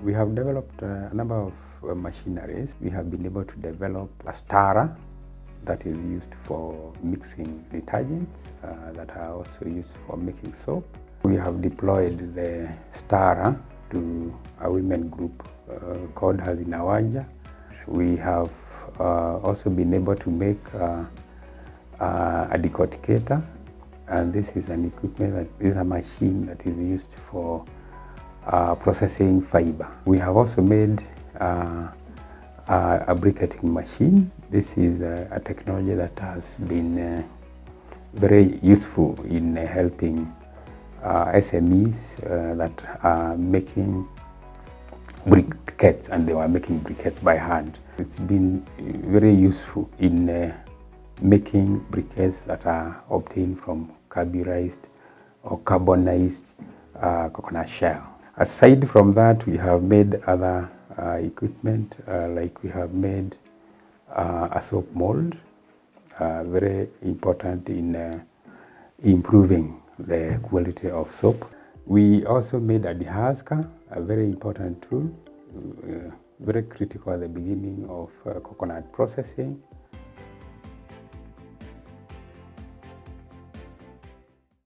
We have developed a number of machineries. We have been able to develop a stirrer that is used for mixing detergents that are also used for making soap. We have deployed the stirrer to a women group called Hazinawaja. We have also been able to make a decorticator, and this is an equipment that is a machine that is used for processing fiber. We have also made a briquetting machine. This is a technology that has been very useful in helping SMEs that are making briquettes, and they were making briquettes by hand. It's been very useful in making briquettes that are obtained from carburized or carbonized coconut shell. Aside from that, we have made other equipment, like we have made a soap mold, very important in improving the quality of soap. We also made a dehusker, a very important tool, very critical at the beginning of coconut processing.